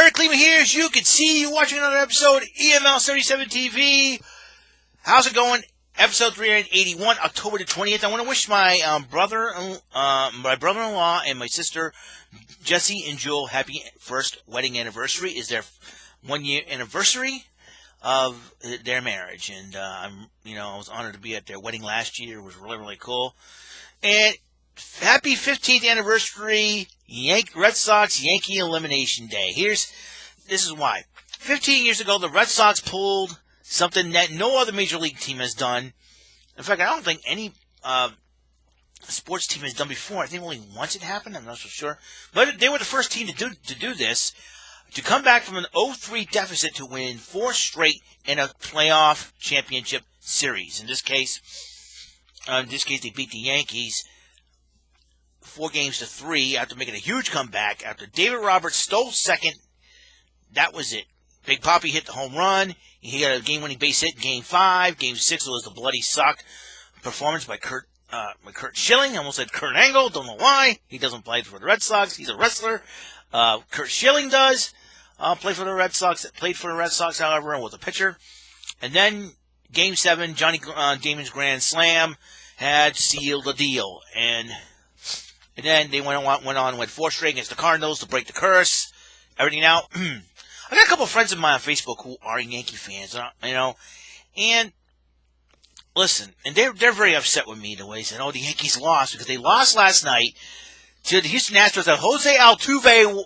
Eric Lima here. As you can see, you're watching another episode of EML77 TV. How's it going? Episode 381, October the 20th. I want to wish my brother-in-law and my sister, Jessie and Jewel, happy first wedding anniversary. It's their 1 year anniversary of their marriage, and I was honored to be at their wedding last year. It was really, really cool. And happy 15th anniversary, Red Sox Yankee Elimination Day. This is why. 15 years ago, the Red Sox pulled something that no other major league team has done. In fact, I don't think any sports team has done before. I think only once it happened. I'm not so sure. But they were the first team to do this, to come back from an 0-3 deficit to win 4 straight in a playoff championship series. In this case, they beat the Yankees 4-3 after making a huge comeback. After David Roberts stole second, that was it. Big Papi hit the home run. He got a game-winning base hit in Game 5. Game 6 was the bloody sock performance by Curt Schilling. I almost said Kurt Angle. Don't know why. He doesn't play for the Red Sox. He's a wrestler. Curt Schilling does play for the Red Sox. Played for the Red Sox, however, and was a pitcher. And then Game 7, Johnny Damon's grand slam had sealed the deal. And then they went on with 4 straight against the Cardinals to break the curse. Everything out. I got a couple of friends of mine on Facebook who are Yankee fans, and listen, and they're very upset with me the way they said, the Yankees lost, because they lost last night to the Houston Astros. Jose Altuve,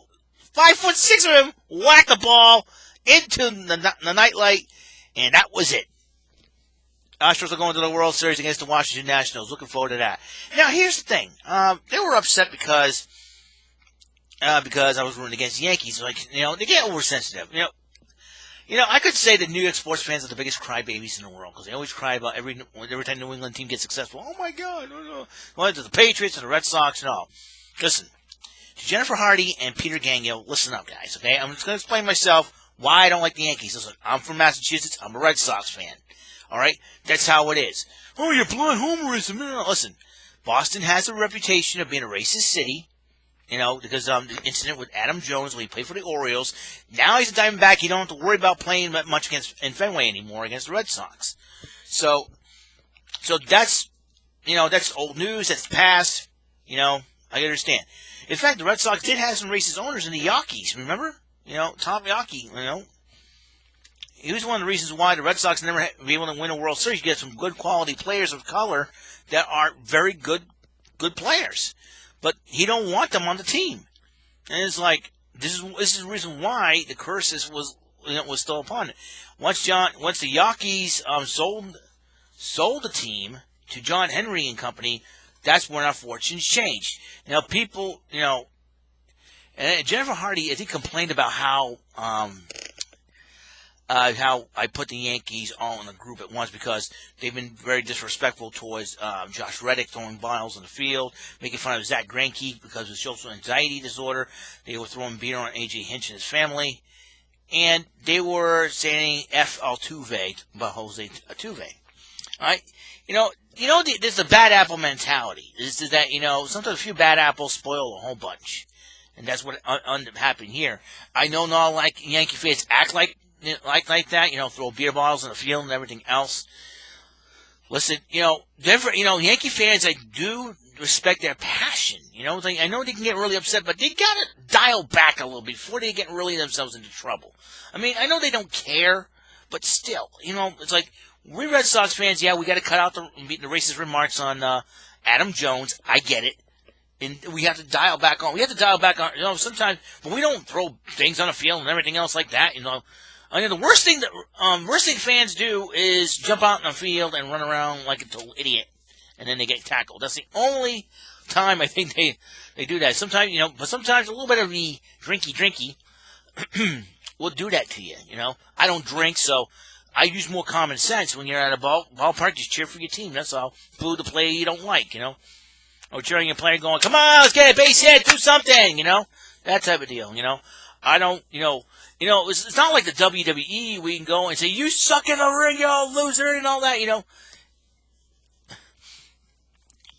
5'6" of him, whacked the ball into the nightlight, and that was it. Astros are going to the World Series against the Washington Nationals. Looking forward to that. Now, here's the thing. They were upset because I was rooting against the Yankees. They get oversensitive. I could say that New York sports fans are the biggest crybabies in the world, because they always cry about every time the New England team gets successful. Oh, my God. Well, to the Patriots and the Red Sox and all. Listen, to Jennifer Hardy and Peter Gagnon, listen up, guys, okay? I'm just going to explain myself why I don't like the Yankees. Listen, I'm from Massachusetts. I'm a Red Sox fan. All right? That's how it is. Oh, you're blind homerism. Listen, Boston has a reputation of being a racist city. Because the incident with Adam Jones when he played for the Orioles. Now he's a Diamondback. You don't have to worry about playing much in Fenway anymore against the Red Sox. So that's old news. That's the past. I understand. In fact, the Red Sox did have some racist owners in the Yankees. Remember? Tom Yawkey. He was one of the reasons why the Red Sox never be able to win a World Series. You get some good quality players of color that are very good players. But he don't want them on the team, and it's like this is the reason why the curse was still upon it. Once the Yankees sold the team to John Henry and company, that's when our fortunes changed. People, and Jennifer Hardy, I think, complained about how I put the Yankees all in a group at once, because they've been very disrespectful towards Josh Reddick, throwing bottles on the field, making fun of Zach Greinke because of social anxiety disorder. They were throwing beer on A.J. Hinch and his family. And they were saying F. Altuve about Jose Altuve. All right? There's a bad apple mentality. This is that, sometimes a few bad apples spoil a whole bunch. And that's what ended up happening here. I know not all Yankee fans act like that, throw beer bottles in the field and everything else. Listen, Yankee fans, I do respect their passion. I know they can get really upset, but they gotta dial back a little before they get really themselves into trouble. I know they don't care, but still, it's like, we Red Sox fans, we gotta cut out the racist remarks on Adam Jones. I get it. And we have to dial back on. Sometimes, but we don't throw things on the field and everything else like that, the worst thing fans do is jump out in the field and run around like a total idiot, and then they get tackled. That's the only time I think they do that. Sometimes, but sometimes a little bit of the drinky will do that to you. I don't drink, so I use more common sense. When you're at a ballpark, just cheer for your team. That's all. Boo the player you don't like. Or cheering a player going, "Come on, let's get a base hit, do something." That type of deal. I don't. It's not like the WWE. We can go and say, "You suck in the ring, you loser," and all that.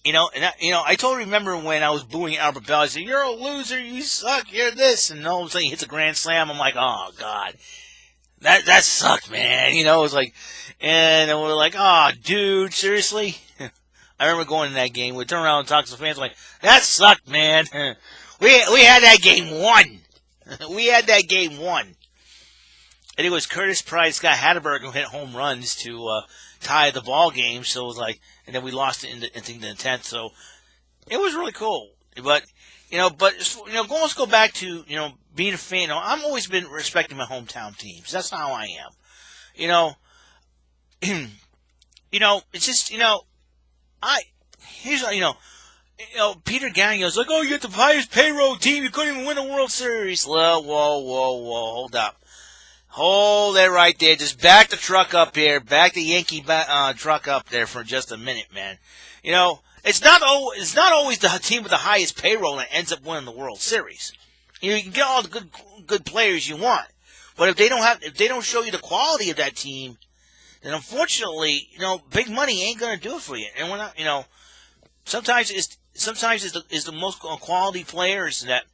I totally remember when I was booing Albert Bell. I said, "You're a loser. You suck. You're this." And all of a sudden, he hits a grand slam. I'm like, "Oh God, that sucked, man." It was like, and we're like, "Oh, dude, seriously." I remember going in that game. We turned around and talked to the fans. Like, "That sucked, man. We had that game won. We had that game won." And it was Curtis Price, Scott Hatterberg who hit home runs to tie the ball game. So it was like, and then we lost it into the 10th. So it was really cool. But let's go back to being a fan. I've always been respecting my hometown teams. That's how I am. It's just Peter Gagno's like, "Oh, you got the highest payroll team. You couldn't even win a World Series." Well, whoa, hold up. Hold it right there. Just back the truck up here. Back the Yankee truck up there for just a minute, man. It's not always the team with the highest payroll that ends up winning the World Series. You can get all the good players you want, but if they don't show you the quality of that team, then unfortunately, big money ain't gonna do it for you. And we're not, sometimes it's the most quality players that,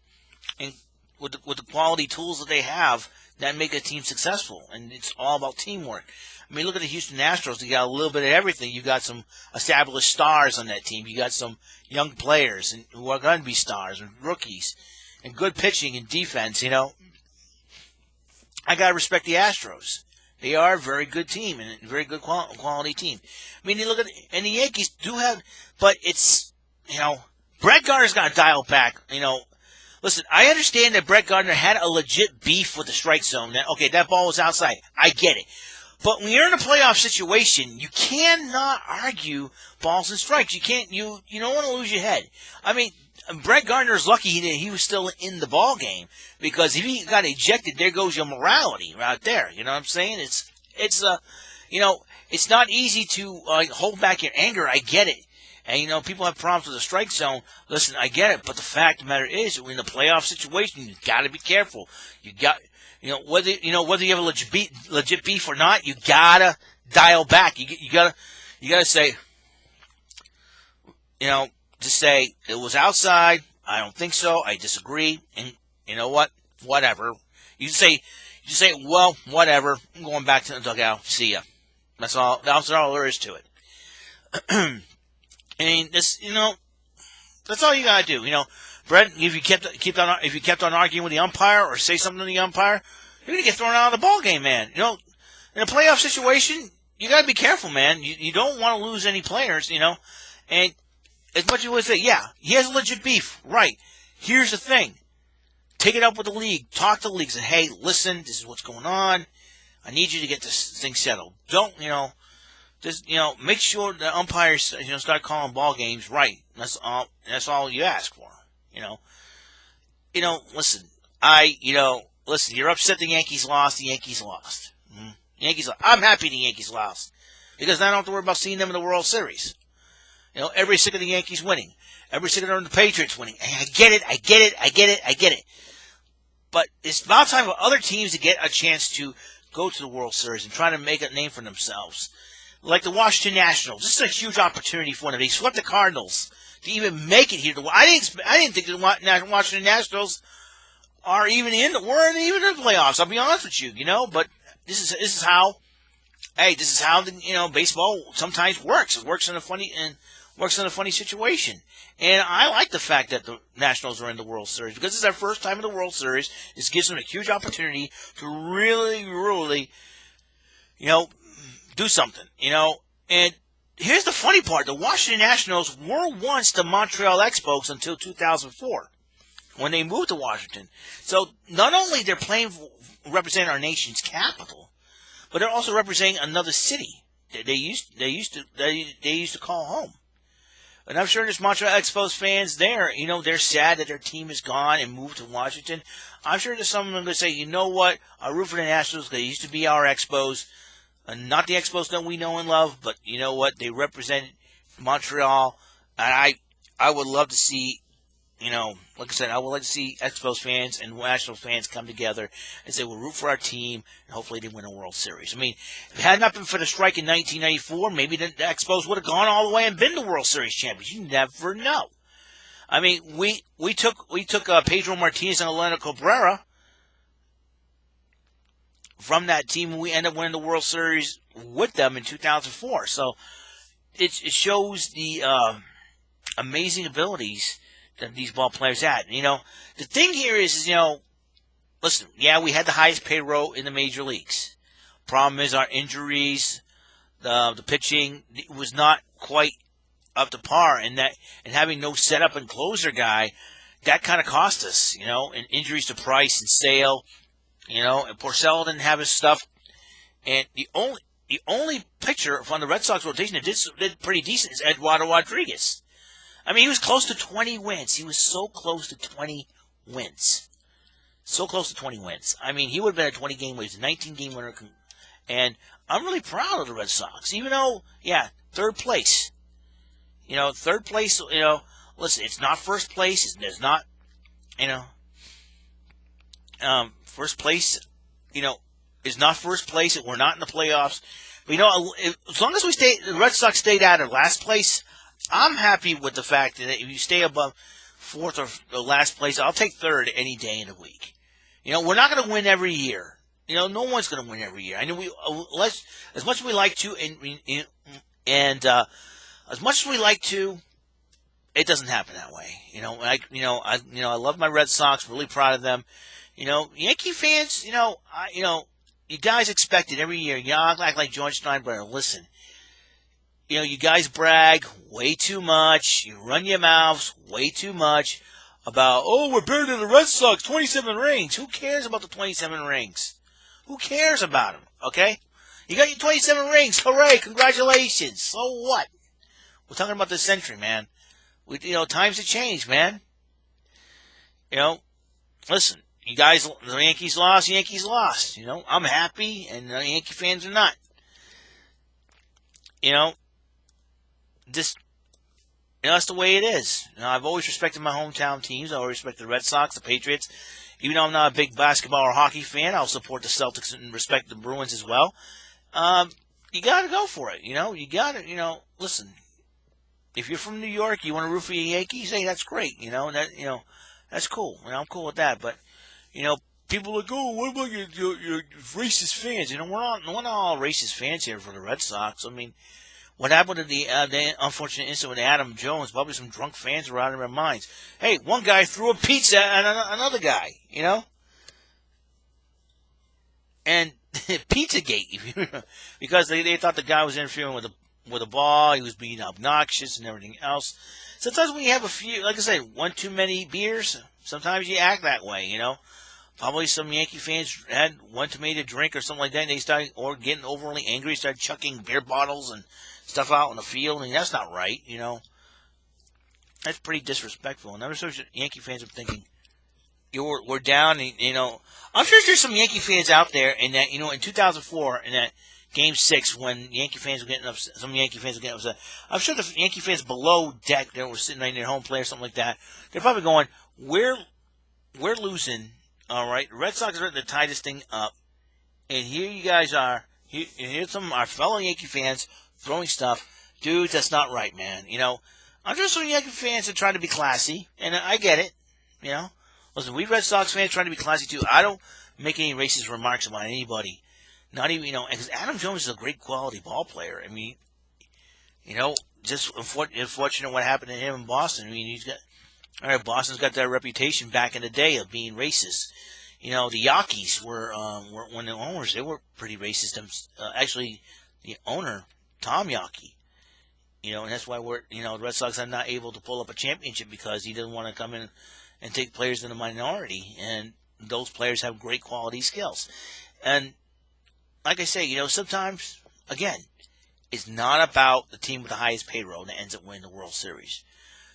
and with the quality tools that they have, that make a team successful, and it's all about teamwork. I mean, look at the Houston Astros. You got a little bit of everything. You got some established stars on that team. You got some young players who are going to be stars, and rookies, and good pitching and defense. I got to respect the Astros. They are a very good team and a very good quality team. I mean, you look at and the Yankees do have, but it's Brett Gardner's got to dial back. Listen, I understand that Brett Gardner had a legit beef with the strike zone. That ball was outside. I get it. But when you're in a playoff situation, you cannot argue balls and strikes. You can't. You don't want to lose your head. I mean, Brett Gardner's lucky that he was still in the ball game, because if he got ejected, there goes your morality right there. You know what I'm saying? It's not easy to hold back your anger. I get it. And, people have problems with the strike zone. Listen, I get it. But the fact of the matter is, in the playoff situation, you got to be careful. You got, whether you have a legit beef or not, you got to dial back. You got to say, just say, it was outside. I don't think so. I disagree. And you know what? Whatever. You say, well, whatever. I'm going back to the dugout. See ya. That's all there is to it. And this, that's all you gotta do. Brett, if you kept on arguing with the umpire or say something to the umpire, you're gonna get thrown out of the ball game, man. In a playoff situation, you gotta be careful, man. You don't want to lose any players, And as much as you would say, yeah, he has a legit beef, right? Here's the thing: take it up with the league, talk to the league, say, hey, listen, this is what's going on. I need you to get this thing settled. Don't, just, make sure the umpires, start calling ball games right. That's all you ask for, listen, listen, you're upset the Yankees lost. The Yankees lost. I'm happy the Yankees lost, because now I don't have to worry about seeing them in the World Series. Everybody's sick of the Yankees winning. Everybody's sick of the Patriots winning. I get it. But it's about time for other teams to get a chance to go to the World Series and try to make a name for themselves. Like the Washington Nationals. This is a huge opportunity for them. They swept the Cardinals to even make it here. I didn't think the Washington Nationals weren't even in the playoffs. I'll be honest with you, But this is how baseball sometimes works. It works in a funny situation. And I like the fact that the Nationals are in the World Series, because it's their first time in the World Series. This gives them a huge opportunity to really, really, do something, And here's the funny part. The Washington Nationals were once the Montreal Expos until 2004, when they moved to Washington. So not only they're representing our nation's capital, but they're also representing another city that they used to call home. And I'm sure there's Montreal Expos fans there. They're sad that their team is gone and moved to Washington. I'm sure there's some of them going to say, you know what? I root for the Nationals. They used to be our Expos. Not the Expos that we know and love, but you know what? They represent Montreal. And I would love to see like I said, I would like to see Expos fans and Nationals fans come together and say we'll root for our team and hopefully they win a World Series. I mean, if it had not been for the strike in 1994, maybe the Expos would have gone all the way and been the World Series champions. You never know. I mean, we took Pedro Martinez and Elena Cabrera from that team, and we ended up winning the World Series with them in 2004. So it shows the amazing abilities that these ball players had. The thing here is, listen, yeah, we had the highest payroll in the major leagues. Problem is our injuries, the pitching was not quite up to par, and having no setup and closer guy, that kind of cost us, and injuries to Price and Sale, and Porcello didn't have his stuff, and the only pitcher from the Red Sox rotation that did pretty decent is Eduardo Rodriguez. I mean, he was close to 20 wins. He was so close to 20 wins. So close to 20 wins. I mean, he would have been a 20-game winner. He was a 19-game winner. And I'm really proud of the Red Sox. Even though, yeah, third place. Third place, listen, it's not first place. It's not, first place, is not first place. We're not in the playoffs. But, as long as the Red Sox stayed out of last place, I'm happy with the fact that if you stay above fourth or last place, I'll take third any day in the week. We're not going to win every year. No one's going to win every year. I know as much as we like to, and as much as we like to, it doesn't happen that way. I love my Red Sox. Really proud of them. Yankee fans. You guys expect it every year. You act like George Steinbrenner. Listen. You guys brag way too much. You run your mouths way too much about, we're better than the Red Sox, 27 rings. Who cares about the 27 rings? Who cares about them, okay? You got your 27 rings. Hooray, congratulations. So what? We're talking about the century, man. Times have changed, man. Listen, you guys, the Yankees lost. I'm happy, and the Yankee fans are not. That's the way it is. I've always respected my hometown teams. I always respect the Red Sox, the Patriots. Even though I'm not a big basketball or hockey fan, I'll support the Celtics and respect the Bruins as well. You got to go for it. You got to, listen. If you're from New York, you want to root for your Yankees, hey, that's great. That's cool. I'm cool with that. But, people are like, what about your racist fans? We're not all racist fans here for the Red Sox. I mean, what happened to the unfortunate incident with Adam Jones? Probably some drunk fans were out of their minds. Hey, one guy threw a pizza at another guy, And Pizzagate, because they thought the guy was interfering with a ball. He was being obnoxious and everything else. Sometimes when you have a few, like I said, one too many beers, sometimes you act that way, Probably some Yankee fans had one too many to drink or something like that, and they started getting overly angry, started chucking beer bottles and stuff out in the field, and that's not right, That's pretty disrespectful. And I'm sure Yankee fans are thinking, we're down, and, I'm sure there's some Yankee fans out there, and that, in 2004, in that Game 6, when Yankee fans were getting upset, some Yankee fans were getting upset, I'm sure the Yankee fans below deck that were sitting in their home plate or something like that, they're probably going, we're losing, all right? The Red Sox are to tie this thing up, and here you guys are, here's some of our fellow Yankee fans throwing stuff. Dude, that's not right, man. I'm just some Yankee fans that try to be classy, and I get it. Listen, we Red Sox fans trying to be classy too. I don't make any racist remarks about anybody. Not even, because Adam Jones is a great quality ball player. I mean, just unfortunate what happened to him in Boston. I mean, Boston's got that reputation back in the day of being racist. The Yankees were when the owners, they were pretty racist. Actually, the owner, Tom Yawkey, and that's why the Red Sox are not able to pull up a championship, because he doesn't want to come in and take players in the minority, and those players have great quality skills. And like I say, sometimes, again, it's not about the team with the highest payroll that ends up winning the World Series.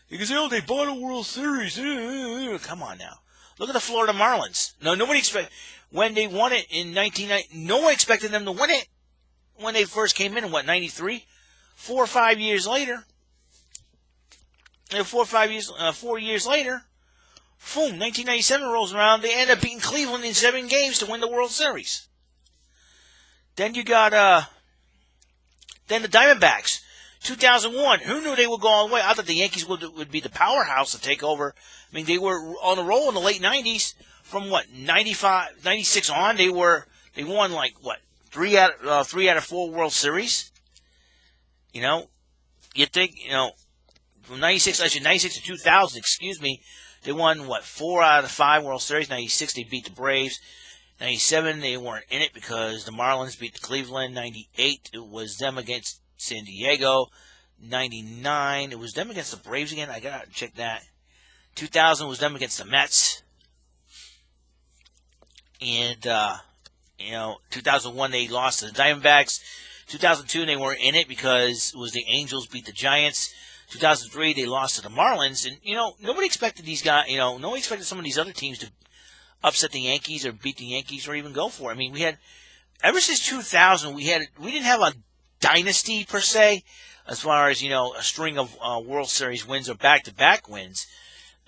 You can say, they bought a World Series. Come on now. Look at the Florida Marlins. No, nobody when they won it in 1990, no one expected them to win it when they first came in 93? 4 or 5 years later. 4 years later, Boom, 1997 rolls around. They end up beating Cleveland in 7 games to win the World Series. Then you got then the Diamondbacks, 2001. Who knew they would go all the way? I thought the Yankees would be the powerhouse to take over. I mean, they were on a roll in the late 90s. From what, 95, 96 on, they won like what, three out of 4 World Series. You know, you think, you know, from 96 to 2000, excuse me, they won what, 4 out of 5 World Series. 96 they beat the Braves. 97 they weren't in it because the Marlins beat the Cleveland. 98 it was them against San Diego. 99 it was them against the Braves again. I gotta check that. 2000 was them against the Mets. And, 2001 they lost to the Diamondbacks. 2002 they weren't in it because it was the Angels beat the Giants. 2003 they lost to the Marlins. And, nobody expected these guys, nobody expected some of these other teams to upset the Yankees or beat the Yankees or even go for it. I mean, we had, ever since 2000, we didn't have a dynasty per se, as far as, a string of World Series wins or back-to-back wins.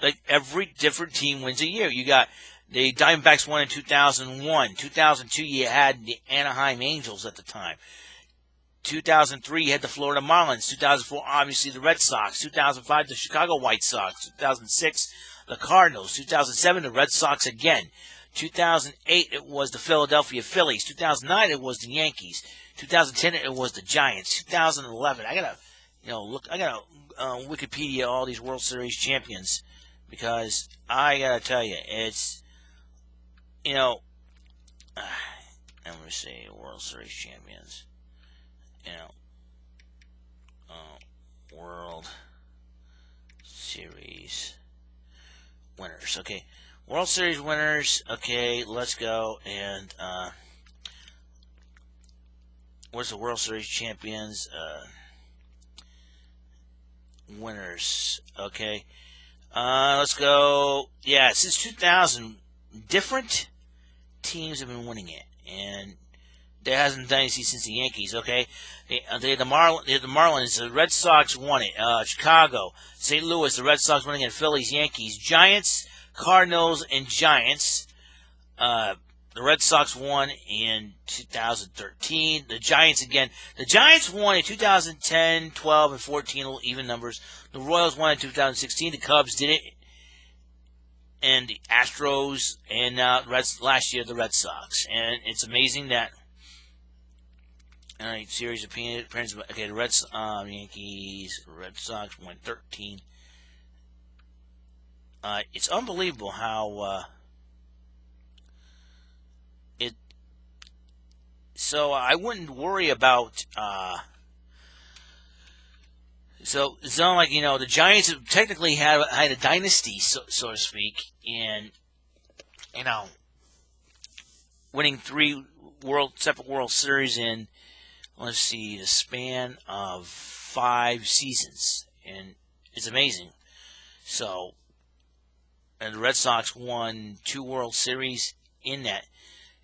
Like, every different team wins a year. You got the Diamondbacks won in 2001. 2002, you had the Anaheim Angels at the time. 2003, you had the Florida Marlins. 2004, obviously, the Red Sox. 2005, the Chicago White Sox. 2006, the Cardinals. 2007, the Red Sox again. 2008, it was the Philadelphia Phillies. 2009, it was the Yankees. 2010, it was the Giants. 2011, I gotta Wikipedia all these World Series champions because I gotta tell you, it's, let me see, World Series champions. World Series winners. Okay, World Series winners. Okay, let's go. And where's the World Series champions? Winners. Okay, let's go. Yeah, since 2000, different teams have been winning it, and there hasn't been dynasty since the Yankees. Okay, they had the Marlins. The Red Sox won it. Chicago, St. Louis, the Red Sox winning it. Phillies, Yankees, Giants, Cardinals, and Giants. The Red Sox won in 2013. The Giants again. The Giants won in 2010, 12, and 14, little even numbers. The Royals won in 2016. The Cubs did it. And the Astros, and last year the Red Sox. And it's amazing that. All right, series of appearances. Okay, the Yankees, Red Sox won 13. It's unbelievable how So I wouldn't worry about. So it's not like the Giants technically had a dynasty, so to speak, and winning 3 separate World Series in, let's see, the span of 5 seasons, and it's amazing. So, and the Red Sox won 2 World Series in that,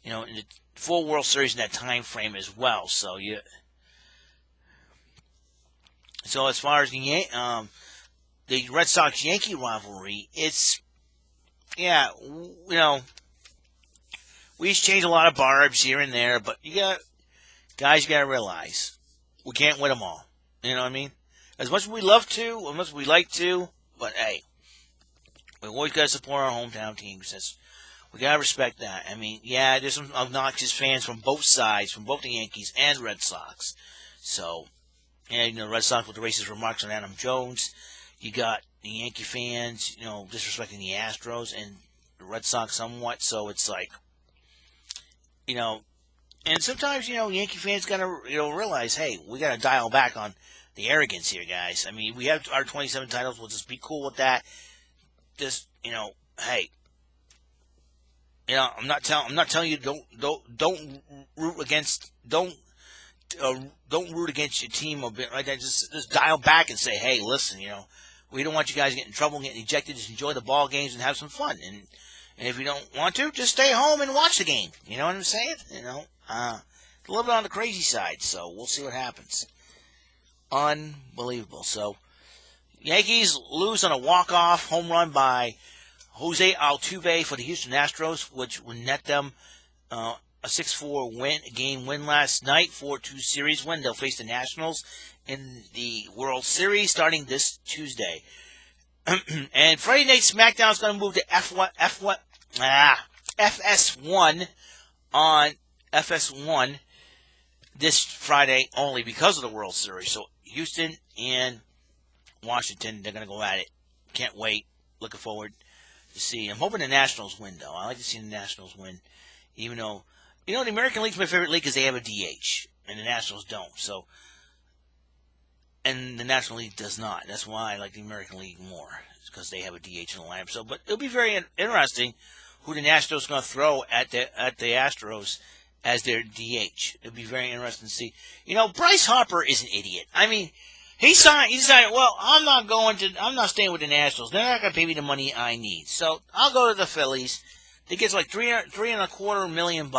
in the 4 World Series in that time frame as well. So so as far as the Red Sox-Yankee rivalry, it's, we just change a lot of barbs here and there, but guys, you got to realize, we can't win them all. You know what I mean? As much as we love to, as much as we like to, but hey, we always got to support our hometown teams. We got to respect that. I mean, there's some obnoxious fans from both sides, from both the Yankees and Red Sox. So, the Red Sox with the racist remarks on Adam Jones. You got the Yankee fans, disrespecting the Astros, and the Red Sox somewhat. So it's like, and sometimes, Yankee fans got to, realize, hey, we got to dial back on the arrogance here, guys. I mean, we have our 27 titles. We'll just be cool with that. Just, hey, I'm not telling you don't root against your team a bit like that. Just dial back and say, hey, listen, we don't want you guys getting in trouble, getting ejected. Just enjoy the ball games and have some fun. And if you don't want to, just stay home and watch the game. You know what I'm saying? A little bit on the crazy side. So we'll see what happens. Unbelievable. So Yankees lose on a walk-off home run by Jose Altuve for the Houston Astros, which would net them a 6-4 game win last night, 4-2 series win. They'll face the Nationals in the World Series starting this Tuesday. And Friday Night SmackDown is going to move to FS1 on FS1 this Friday only because of the World Series. So Houston and Washington, they're going to go at it. Can't wait. Looking forward to see. I'm hoping the Nationals win, though. I like to see the Nationals win, even though, the American League's my favorite league because they have a DH, and the Nationals don't. So, and the National League does not. That's why I like the American League more, because they have a DH in the lineup. So, but it'll be very interesting who the Nationals are going to throw at the Astros as their DH. It'll be very interesting to see. Bryce Harper is an idiot. I mean, he decided, well, I'm not staying with the Nationals. They're not going to pay me the money I need. So I'll go to the Phillies. He gets like $3.25 million.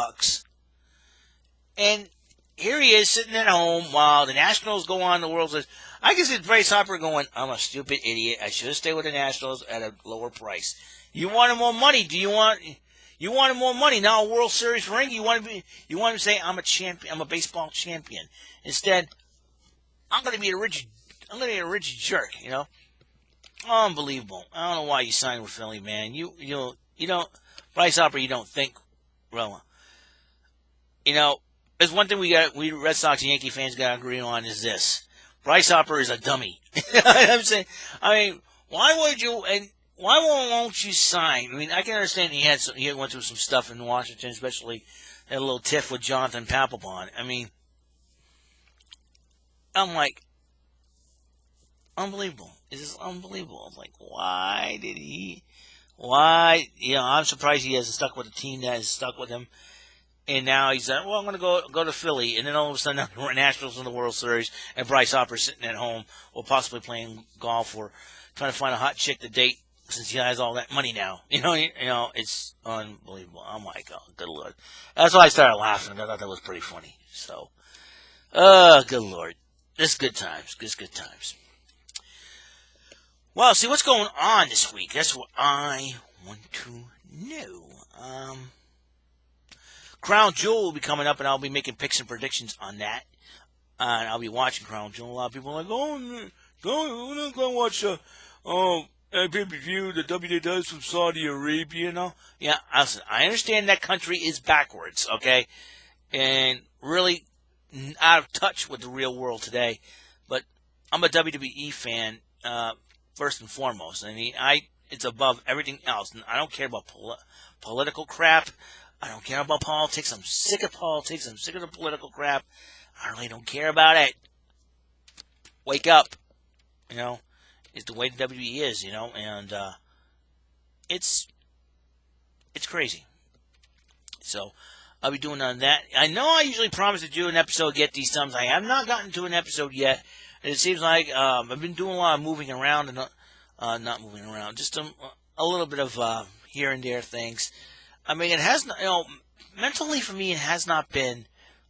And here he is sitting at home while the Nationals go on the World Series. I can see Bryce Harper going, I'm a stupid idiot. I should have stayed with the Nationals at a lower price. You wanted more money. You wanted more money. Now a World Series ring. You want to say I'm a champion. I'm a baseball champion. Instead, I'm going to be a rich jerk. Unbelievable. I don't know why you signed with Philly, man. You don't, Bryce Harper. You don't think, well. There's one thing we Red Sox and Yankee fans got to agree on is this: Bryce Harper is a dummy. I'm saying, why won't you sign? I mean, I can understand he went through some stuff in Washington, especially that little tiff with Jonathan Papelbon. I'm like, unbelievable. This is unbelievable. I'm like, why did he? Why? I'm surprised he hasn't stuck with a team that has stuck with him. And now he's like, well, I'm going to go to Philly. And then all of a sudden, the Nationals in the World Series, and Bryce Harper sitting at home or possibly playing golf or trying to find a hot chick to date since he has all that money now. It's unbelievable. I'm like, oh, good Lord. That's why I started laughing. I thought that was pretty funny. So, good Lord. Just good times. Just good times. Well, see, what's going on this week? That's what I want to know. Crown Jewel will be coming up, and I'll be making picks and predictions on that. And I'll be watching Crown Jewel. A lot of people are like, we're not going to watch pay-per-view the WWE does from Saudi Arabia, Yeah, I understand that country is backwards, okay? And really out of touch with the real world today. But I'm a WWE fan, first and foremost. It's above everything else. And I don't care about political crap. I don't care about politics. I'm sick of politics. I'm sick of the political crap. I really don't care about it. Wake up. It's the way the WWE is, and it's crazy. So I'll be doing on that. I know I usually promise to do an episode Get These Thumbs. I have not gotten to an episode yet. It seems like I've been doing a lot of moving around and not moving around. Just a little bit of here and there things. It has not, mentally for me, it has not been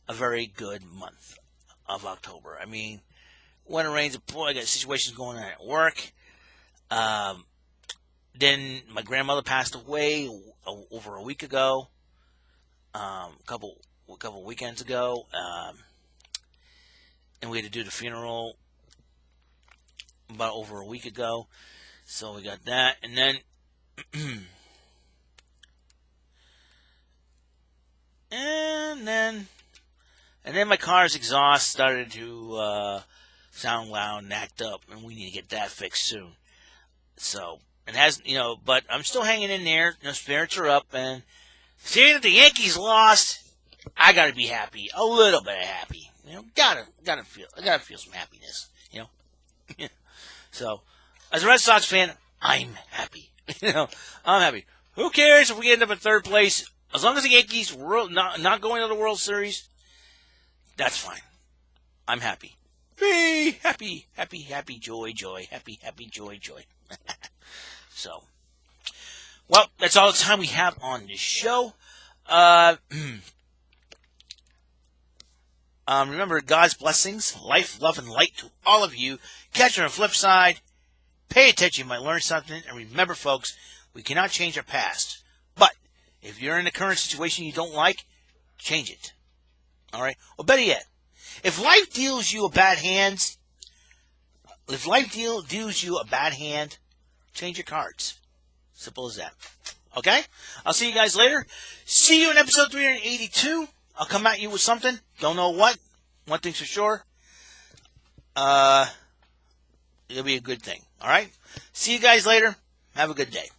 a very good month of October. When it rains, boy, I got situations going on at work. Then my grandmother passed away over a week ago, a couple weekends ago, and we had to do the funeral about over a week ago. So we got that, and then. And then my car's exhaust started to sound loud and act up, and we need to get that fixed soon. So, it has, but I'm still hanging in there. Spirits are up, and seeing that the Yankees lost, I gotta be happy, a little bit of happy. Gotta feel some happiness. So, as a Red Sox fan, I'm happy. I'm happy. Who cares if we end up in third place? As long as the Yankees were not going to the World Series, that's fine. I'm happy. Hey, happy, joy, happy, joy. So, well, that's all the time we have on this show. Remember, God's blessings, life, love, and light to all of you. Catch you on the flip side. Pay attention, you might learn something. And remember, folks, We cannot change our past. But if you're in a current situation you don't like, change it. All right? Or better yet, if life deals you a bad hand, change your cards. Simple as that. Okay? I'll see you guys later. See you in episode 382. I'll come at you with something. Don't know what. One thing's for sure. It'll be a good thing. All right? See you guys later. Have a good day.